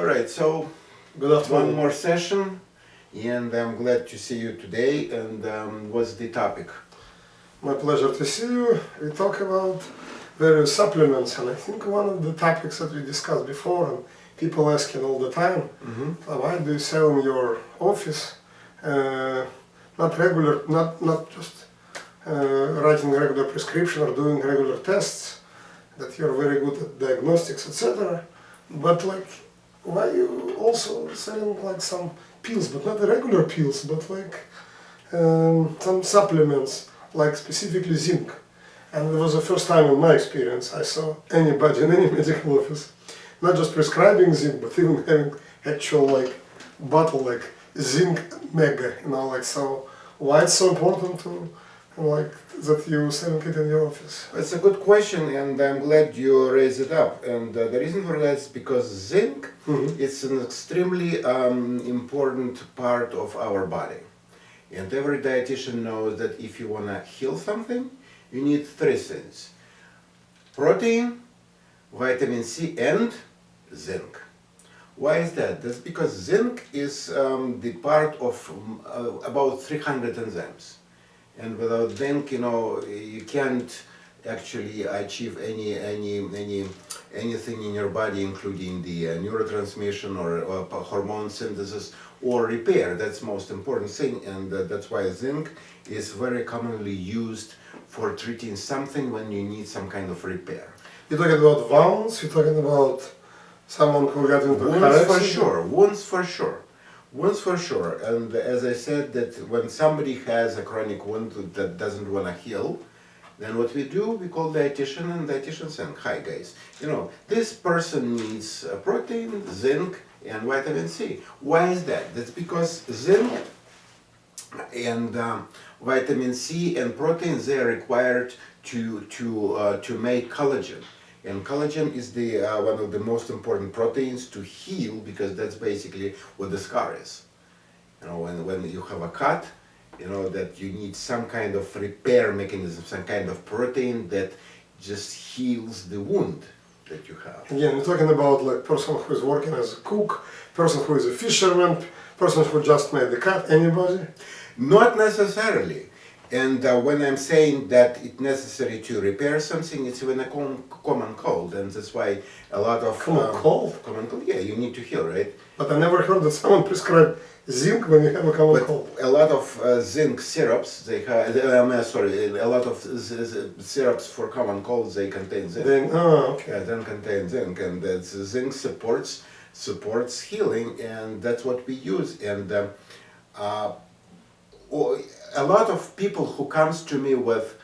All right, so Good afternoon. one more session, and I'm glad to see you today. And what's the topic? My pleasure to see you. We talk about various supplements, and I think one of the topics that we discussed before, and people asking all the time, why do you sell in your office not just writing regular prescription or doing regular tests, that you're very good at diagnostics, etc. But like, why you also selling like some pills, but not the regular pills, but like some supplements, like specifically zinc. And it was the first time in my experience I saw anybody in any medical office not just prescribing zinc, but even having actual like bottle like zinc mega, like, so why it's so important to like that you selling it in your office? It's a good question, and I'm glad you raised it up. And the reason for that is because zinc is an extremely important part of our body. And every dietitian knows that if you want to heal something, you need three things: protein, vitamin C, and zinc. Why is that? That's because zinc is the part of about 300 enzymes. And without zinc, you can't actually achieve anything in your body, including the neurotransmission or hormone synthesis or repair. That's the most important thing, and that's why zinc is very commonly used for treating something when you need some kind of repair. You're talking about wounds? You're talking about someone who got into a car Wounds for accident? sure, wounds for sure. Wounds for sure, and as I said, that when somebody has a chronic wound that doesn't want to heal, then what we do, we call dietitian, and dietitian saying, hi guys, this person needs protein, zinc, and vitamin C. Why is that? That's because zinc and vitamin C and proteins, they are required to make collagen. And collagen is the one of the most important proteins to heal, because that's basically what the scar is. When you have a cut, that you need some kind of repair mechanism, some kind of protein that just heals the wound that you have. Again, we're talking about like person who is working as a cook, person who is a fisherman, person who just made the cut, anybody? Not necessarily. And when I'm saying that it's necessary to repair something, it's even a common cold, and that's why a lot of... Common cold? Common cold, yeah, you need to heal, right? But I never heard that someone prescribed zinc when you have a common But cold. a lot of zinc syrups, they have, a lot of syrups for common colds, they contain zinc. Okay. Yeah, they contain zinc, and that's, zinc supports healing, and that's what we use. And a lot of people who comes to me with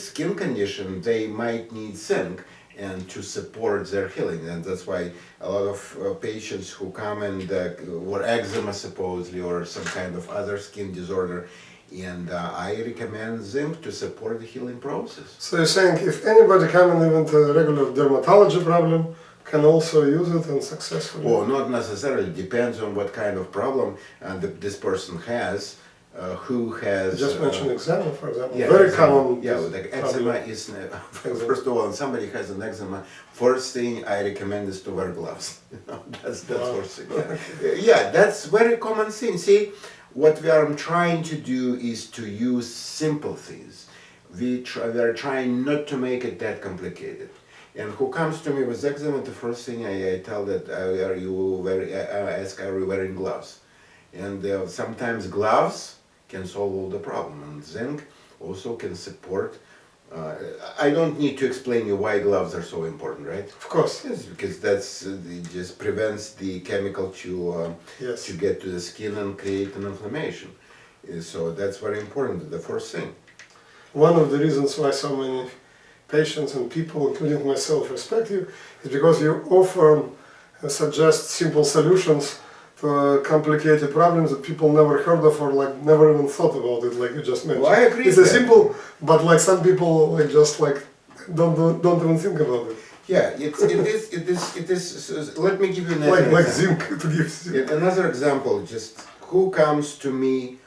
skin condition, they might need zinc and to support their healing, and that's why a lot of patients who come and or eczema supposedly, or some kind of other skin disorder, and I recommend zinc to support the healing process. So you're saying if anybody coming even to a regular dermatology problem can also use it and successfully? Well, not necessarily. Depends on what kind of problem this person has. Who has... Just mention eczema, for example. Yeah, Very eczema. common. Yeah, like eczema is... First of all, when somebody has an eczema, first thing I recommend is to wear gloves. That's first thing. Yeah. Yeah, that's very common thing. See, what we are trying to do is to use simple things. We are trying not to make it that complicated. And who comes to me with eczema, the first thing I tell that are you wearing gloves? And sometimes gloves can solve all the problem, and zinc also can support. I don't need to explain you why gloves are so important, right? Of course. Yes, because that's it just prevents the chemical to get to the skin and create an inflammation. So that's very important. The first thing. One of the reasons why so many patients and people, including myself, respect you is because you often suggest simple solutions to complicated problems that people never heard of or like never even thought about it, like you just mentioned. Well, I agree. It's a simple, but like some people like just like don't even think about it. Yeah, it is. Let me give you another example. Like zinc to give zinc. Another example. Just who comes to me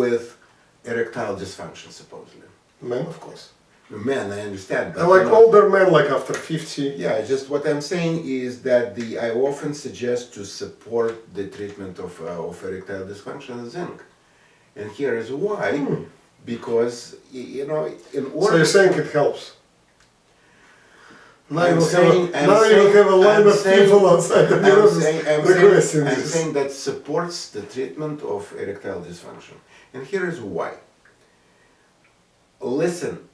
with erectile dysfunction, supposedly? Men, of course. Men, I understand. But And like you know, older men, like after 50. yeah, just what I'm saying is that I often suggest to support the treatment of erectile dysfunction with zinc. And here is why. Because, you know, in So order you're saying it helps? Now I'm you saying, have a line of people outside the requesting I'm this. saying that supports the treatment of erectile dysfunction. And here is why. Listen,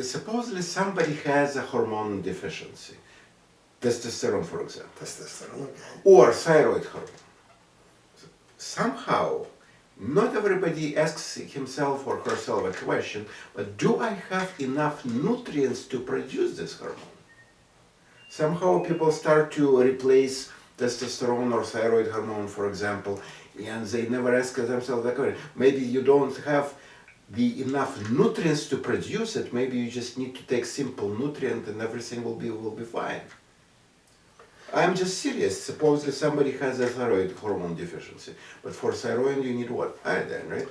supposedly somebody has a hormone deficiency, testosterone for example, Testosterone, okay. or thyroid hormone. Somehow, not everybody asks himself or herself a question, but do I have enough nutrients to produce this hormone? Somehow people start to replace testosterone or thyroid hormone, for example, and they never ask themselves that question. Maybe you don't have the enough nutrients to produce it. Maybe you just need to take simple nutrient and everything will be fine. I'm just serious. Supposedly somebody has a thyroid hormone deficiency, but for thyroid you need what? Iodine, right?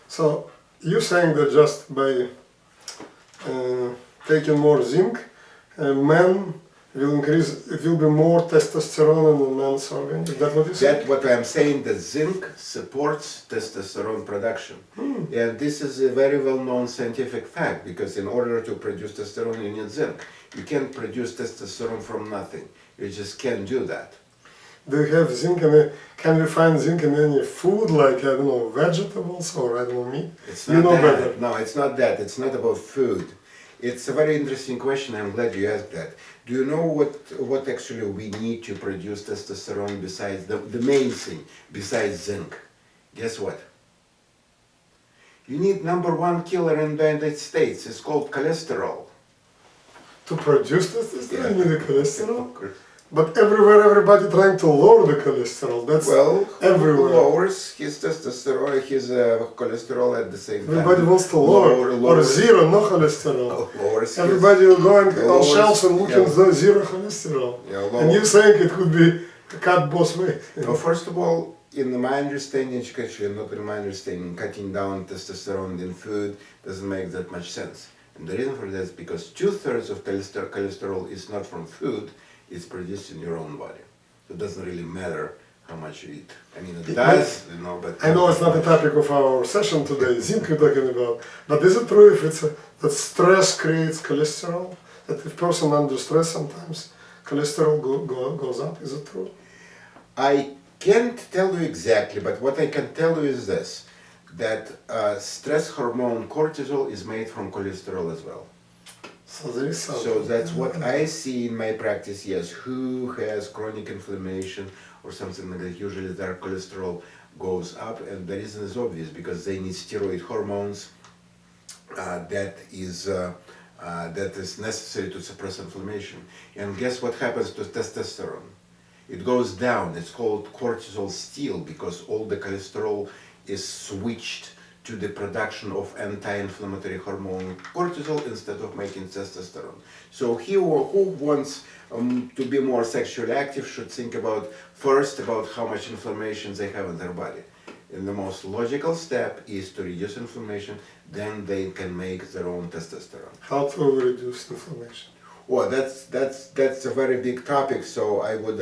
So you're saying that just by taking more zinc, men will increase, it will be more testosterone in the man's organ. Is that what you say? That's what I'm saying, that zinc supports testosterone production. And this is a very well-known scientific fact, because in order to produce testosterone you need zinc. You can't produce testosterone from nothing. You just can't do that. Do you have zinc in can we find zinc in any food, like, I don't know, vegetables or, I don't know, meat? It's You not know that. better. No, it's not that. It's not about food. It's a very interesting question. I'm glad you asked that. Do you know what actually we need to produce testosterone besides the main thing, besides zinc? Guess what? You need number one killer in the United States. It's called cholesterol. To produce testosterone, you need a cholesterol? Of course. But everywhere, everybody trying to lower the cholesterol. That's Well, everywhere. who lowers his testosterone, his cholesterol at the same time? Everybody wants to lower, or lowers, zero, no cholesterol. lowers his- Everybody will go and on lowers- shelves and look yeah. at the zero cholesterol. Yeah, And you're saying it could be cut both ways. No, first of all, in my understanding, actually not in my understanding, cutting down testosterone in food doesn't make that much sense. And the reason for that is because 2/3 of cholesterol is not from food, it's produced in your own body. So it doesn't really matter how much you eat. I mean, it does, you know, but... I know it's not the topic of our session today, zinc we're talking about, but is it true if it's that stress creates cholesterol? That if person under stress sometimes cholesterol goes up, is it true? I can't tell you exactly, but what I can tell you is this, that stress hormone cortisol is made from cholesterol as well. So there is something. So that's what I see in my practice, yes. Who has chronic inflammation or something like that, usually their cholesterol goes up, and the reason is obvious, because they need steroid hormones that is necessary to suppress inflammation. And guess what happens to testosterone? It goes down. It's called cortisol steal, because all the cholesterol is switched to the production of anti-inflammatory hormone cortisol instead of making testosterone. So who wants to be more sexually active should think first about how much inflammation they have in their body. And the most logical step is to reduce inflammation, then they can make their own testosterone. How to reduce inflammation? Well, that's a very big topic, so I would,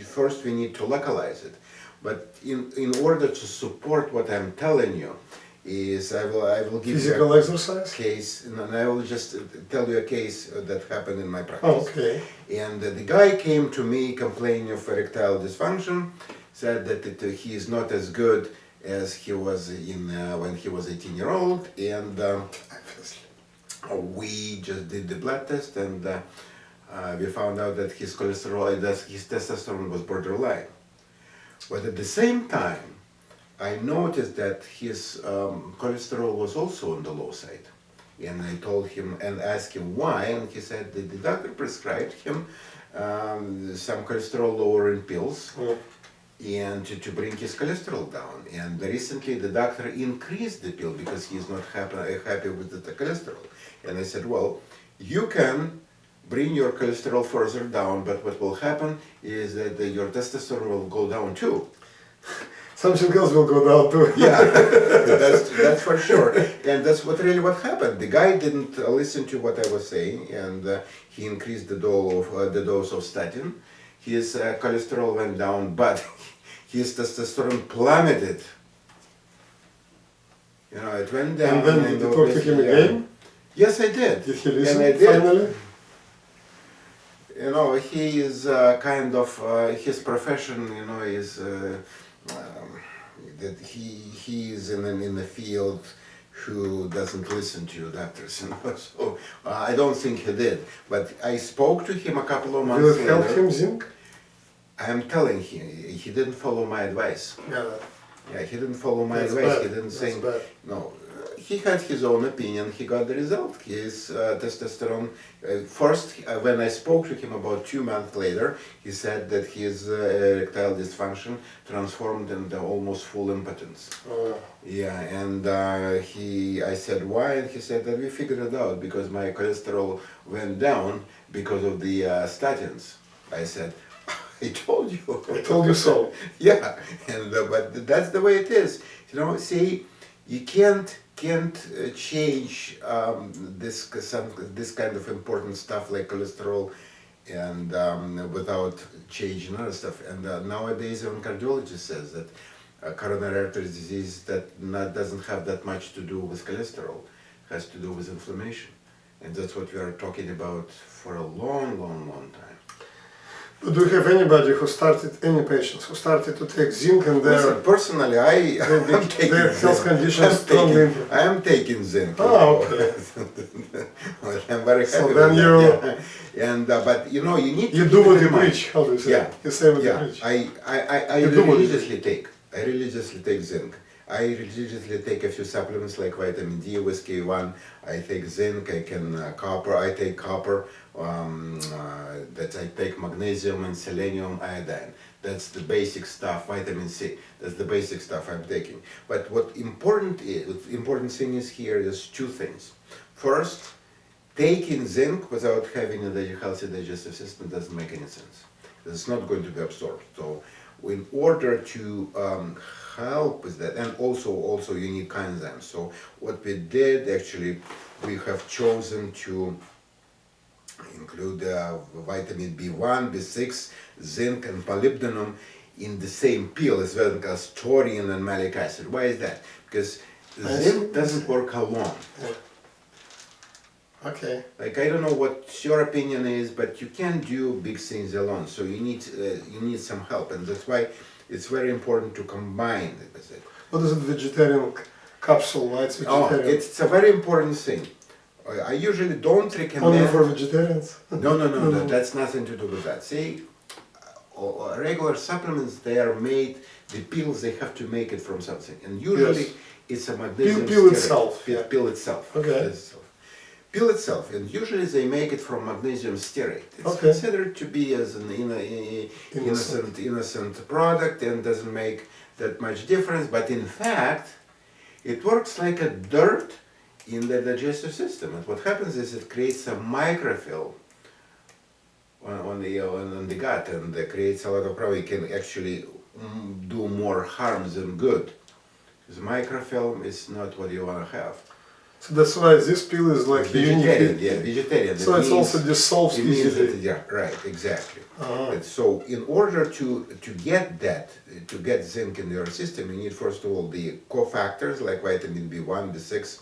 first we need to localize it. But in order to support what I'm telling you, is I will give physical you a exercise case, and I will just tell you a case that happened in my practice. Oh, okay. And the guy came to me complaining of erectile dysfunction, said that he is not as good as he was when he was 18-year-old, and we just did the blood test, and we found out that his cholesterol, that his testosterone was borderline. But at the same time, I noticed that his cholesterol was also on the low side. And I told him and asked him why, and he said that the doctor prescribed him some cholesterol lowering pills and to bring his cholesterol down. And recently the doctor increased the pill because he's not happy with the cholesterol. And I said, well, you can bring your cholesterol further down, but what will happen is that your testosterone will go down too. something else will go down too. Yeah, that's for sure, and that's what happened. The guy didn't listen to what I was saying, and he increased the dose of statin. His cholesterol went down, but his testosterone plummeted. You know, it went down. And then did you talk to him again? Yes, I did. Did he And listen I did. finally? You know, he is kind of his profession. You know, is that he is in the field who doesn't listen to doctors. You know, so I don't think he did. But I spoke to him a couple of months Will it later. help him, zinc? I am telling him he didn't follow my advice. Yeah. Yeah, he didn't follow my That's advice. bad. He didn't say That's bad. no. He had his own opinion. He got the result. His testosterone. First, when I spoke to him about 2 months later, he said that his erectile dysfunction transformed into almost full impotence. Oh. Yeah, and I said why, and he said that we figured it out because my cholesterol went down because of the statins. I said, I told you. I told you so. Yeah, and but that's the way it is. You know, see, you can't change this kind of important stuff like cholesterol, and without changing other stuff. And nowadays, even cardiologist says that coronary artery disease doesn't have that much to do with cholesterol, it has to do with inflammation, and that's what we are talking about for a long time. But do you have anybody who started, any patients who started to take zinc and Listen, personally, I'm taking their health zinc. conditions strongly improved? I am taking zinc. Oh, okay. Well, I'm very happy So with then that, yeah. And but you know, you need You to do keep what it you in mind. preach, how do you say? Yeah. You say what you Yeah, preach. I You do what you religiously take zinc. I religiously take a few supplements like vitamin D with K1. I take zinc. I copper. I take copper. That I take magnesium and selenium, iodine. That's the basic stuff. Vitamin C. That's the basic stuff I'm taking. But what important thing is here is two things. First, taking zinc without having a healthy digestive system doesn't make any sense. It's not going to be absorbed. So, in order to help with that, and also you need coenzymes. So, what we did actually, we have chosen to include vitamin B1, B6, zinc, and molybdenum in the same pill as well as taurine and malic acid. Why is that? Because zinc doesn't work alone. Yeah. Okay. Like, I don't know what your opinion is, but you can't do big things alone. So you need some help, and that's why it's very important to combine it with it. What is it, vegetarian capsule? Why it's Oh, vegetarian? it's a very important thing. I usually don't recommend. Only for vegetarians? No, that's nothing to do with that. See, regular supplements, they are made, the pills, they have to make it from something. And usually Yes. it's a magnesium Pill stearate. itself, yeah. Pill itself. Okay. Pill itself, and usually they make it from magnesium stearate. It's Okay. considered to be as an innocent product and doesn't make that much difference, but in fact, it works like a dirt in the digestive system. And what happens is it creates a microfilm on the gut, and it creates a lot of problem. It can actually do more harm than good. Because microfilm is not what you want to have. So that's why this pill is like Vegetarian, unique. yeah, vegetarian. So That it's means- also dissolves it means easily. that- yeah, right, exactly. Uh-huh. And so in order to get zinc in your system, you need first of all the cofactors like vitamin B1, B6,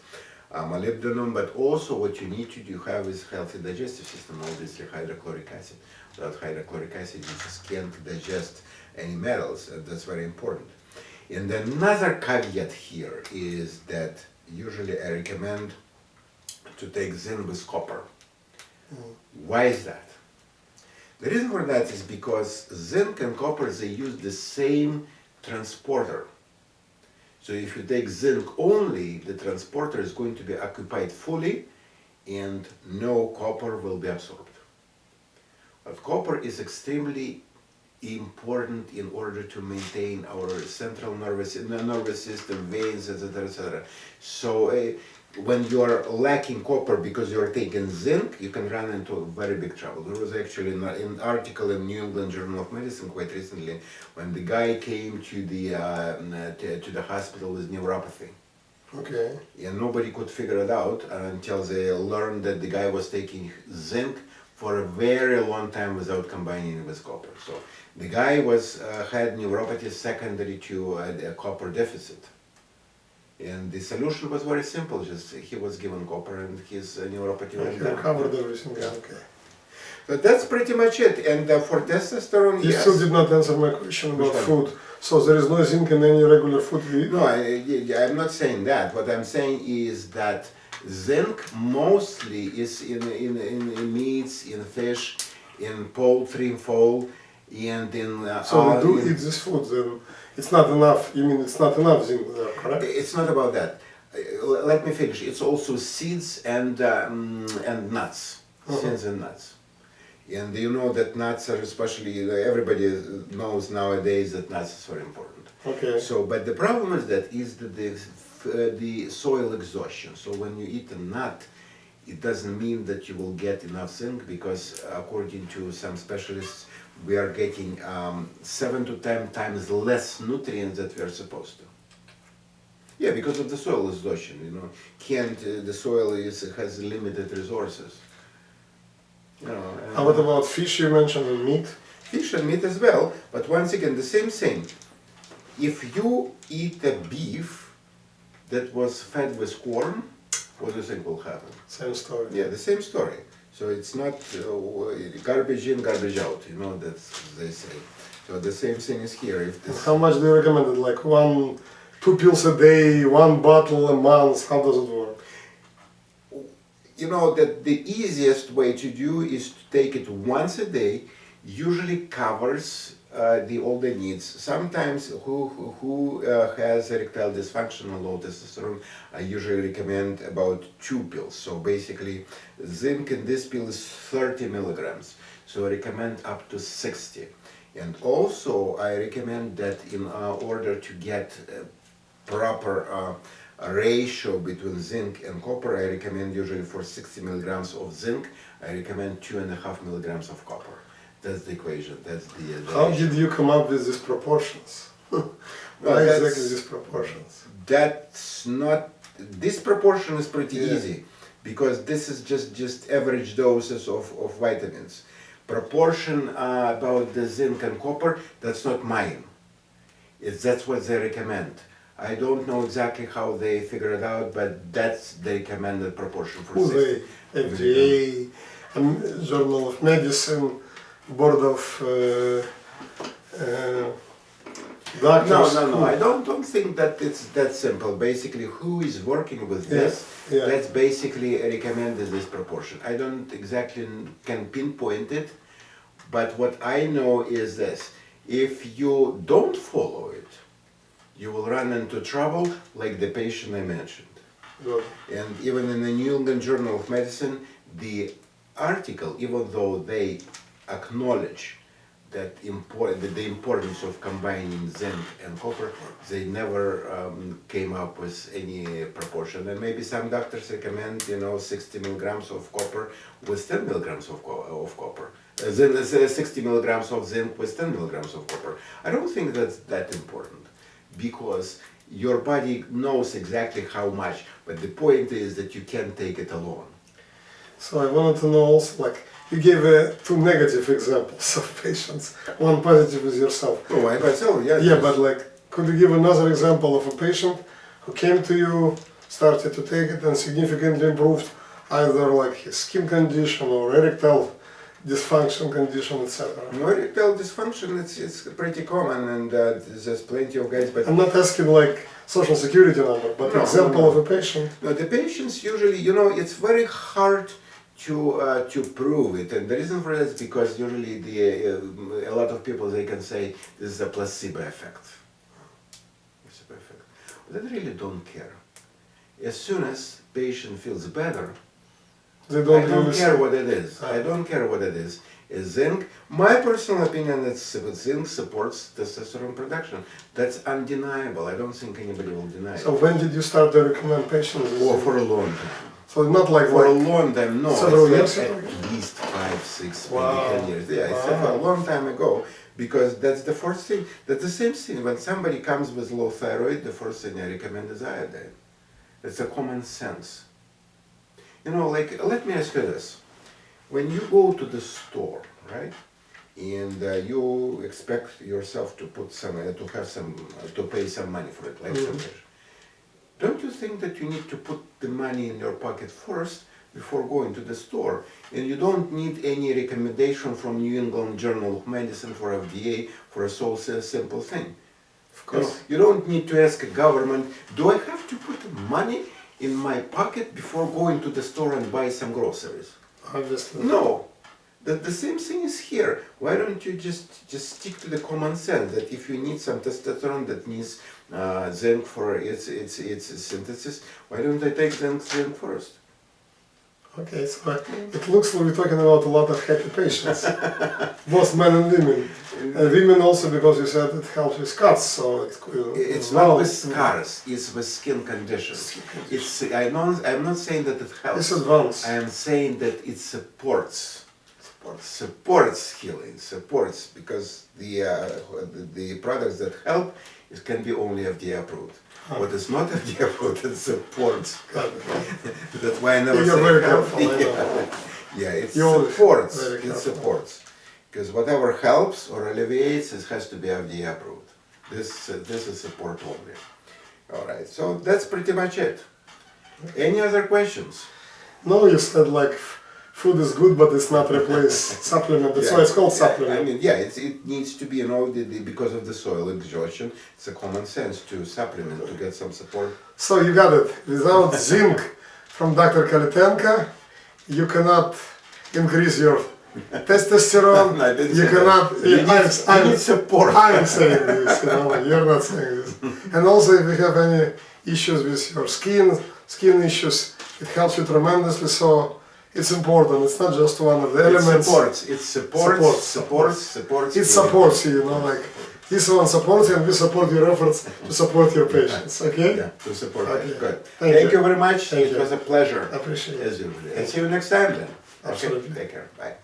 molybdenum, but also what you need to have is healthy digestive system, obviously hydrochloric acid. Without hydrochloric acid, you just can't digest any metals, and that's very important. And another caveat here is that usually I recommend to take zinc with copper. Why is that? The reason for that is because zinc and copper, they use the same transporter. So if you take zinc only, the transporter is going to be occupied fully and no copper will be absorbed. But copper is extremely important in order to maintain our central nervous system, veins, etc., etc. So when you are lacking copper because you are taking zinc, you can run into very big trouble. There was actually an article in New England Journal of Medicine quite recently when the guy came to the hospital with neuropathy. Okay. And nobody could figure it out until they learned that the guy was taking zinc for a very long time without combining it with copper. So the guy had neuropathy secondary to a copper deficit. And the solution was very simple, just he was given copper and his neuropathy He went down. recovered everything, yeah, okay. So that's pretty much it. And for testosterone, You yes. still did not answer my question about Which one? food. So there is no zinc in any regular food we eat? No, I'm not saying that. What I'm saying is that zinc mostly is in meats, in fish, in poultry, in fowl, and in... So we do eat this food, then it's not enough. You mean it's not enough zinc there, correct? It's not about that. Let me finish. It's also seeds and nuts. Seeds and nuts. And you know that nuts are especially, everybody knows nowadays that nuts is very important. Okay. So, but the problem is that the soil exhaustion. So when you eat a nut, it doesn't mean that you will get enough zinc because according to some specialists, we are getting 7 to 10 times less nutrients that we are supposed to. Yeah, because of the soil exhaustion, you know. The soil has limited resources. You know, And what about fish you mentioned and meat? Fish and meat as well, but once again, the same thing. If you eat a beef that was fed with corn, what do you think will happen? Same story. Yeah, the same story. So it's not garbage in, garbage out, you know, that's they say. So the same thing is here. If this, How much do you recommend it? Like 2 pills a day, 1 bottle a month? How does it work? you know, that the easiest way to do is to take it once a day, usually covers all the needs. Sometimes who has erectile dysfunction or low testosterone, I usually recommend about 2 pills. So basically, zinc in this pill is 30 milligrams. So I recommend up to 60. And also I recommend that in order to get proper ratio between zinc and copper, I recommend usually for 60 milligrams of zinc, I recommend 2.5 milligrams of copper. That's the equation, that's the How ratio. did you come up with these proportions? Why exactly these proportions? That's not, this proportion is pretty easy, because this is just average doses of vitamins. Proportion about the zinc and copper, that's not mine. That's what they recommend. I don't know exactly how they figure it out, but that's the recommended proportion for Who they? FDA, Journal of Medicine, Board of Doctors? No, I don't think that it's that simple. Basically, who is working with this, that's basically recommended this proportion. I don't exactly can pinpoint it, but what I know is this. If you don't follow it, you will run into trouble like the patient I mentioned. Good. And even in the New England Journal of Medicine, the article, even though they acknowledge that the importance of combining zinc and copper, they never came up with any proportion. And maybe some doctors recommend, 60 milligrams of copper with 10 milligrams of copper. 60 milligrams of zinc with 10 milligrams of copper. I don't think that's that important, because your body knows exactly how much, but the point is that you can't take it alone. So I wanted to know also, you gave 2 negative examples of patients. One positive is yourself. Oh, I myself, yeah. Yeah, but could you give another example of a patient who came to you, started to take it and significantly improved either his skin condition or erectile dysfunction condition, etc.? No, erectile dysfunction, it's pretty common, and there's plenty of guys, but... I'm not asking social security number, but example of a patient. No, the patients usually, it's very hard to prove it, and the reason for that is because usually a lot of people, they can say this is a placebo effect. Placebo effect. But they really don't care. As soon as patient feels better, They don't I don't care what it is. I don't care what it is. is zinc. My personal opinion is that zinc supports testosterone production. That's undeniable. I don't think anybody will deny it. So when did you start to recommend patients? Or for a long time. So not like For a long time, no. several It's years like ago? at least 5, 6, Wow. maybe 10 years. Yeah, it's a long time ago. Because that's the first thing. That's the same thing. When somebody comes with low thyroid, the first thing I recommend is iodine. It's a common sense. You know, like, let me ask you this. When you go to the store, right, and you expect yourself to put some, to pay some money for it, like some cash, don't you think that you need to put the money in your pocket first before going to the store? And you don't need any recommendation from New England Journal of Medicine for FDA for a so simple thing. Of course. You don't need to ask a government, do I have to put money in my pocket before going to the store and buy some groceries? Obviously. No. The same thing is here. Why don't you just stick to the common sense that if you need some testosterone that needs zinc for its synthesis, why don't I take zinc first? Okay, so it looks like we're talking about a lot of happy patients, both men and women. And women also, because you said it helps with cuts, so it's not with scars, it's with skin conditions. I'm not saying that it helps. It's advanced. I am saying that it supports healing, because the products that help can be only FDA approved. What is not FDA approved, it supports. That's why I never You're say very help. careful. Yeah, it You're supports. very It careful. supports. Because whatever helps or alleviates, it has to be FDA approved. This is support only. All right, so that's pretty much it. Any other questions? No, you said like food is good, but it's not replace supplement. That's why it's called supplement. I mean, it needs to be, you know, because of the soil exhaustion, it's a common sense to supplement to get some support. So you got it. Without zinc from Dr. Kalitenko, you cannot increase your testosterone. No, I didn't You say cannot. that. You need support. I'm saying this. You know, you're not saying this. And also, if you have any issues with your skin issues, it helps you tremendously. So it's important. It's not just one of the elements. It supports. It supports you. You know, like this one supports you, and we support your efforts to support your patients. Okay. Yeah, to support. Okay. Good. Thank you very much. Thank it you. was a pleasure. I appreciate it. As usual. And see you next time then. Absolutely. Okay. Take care. Bye.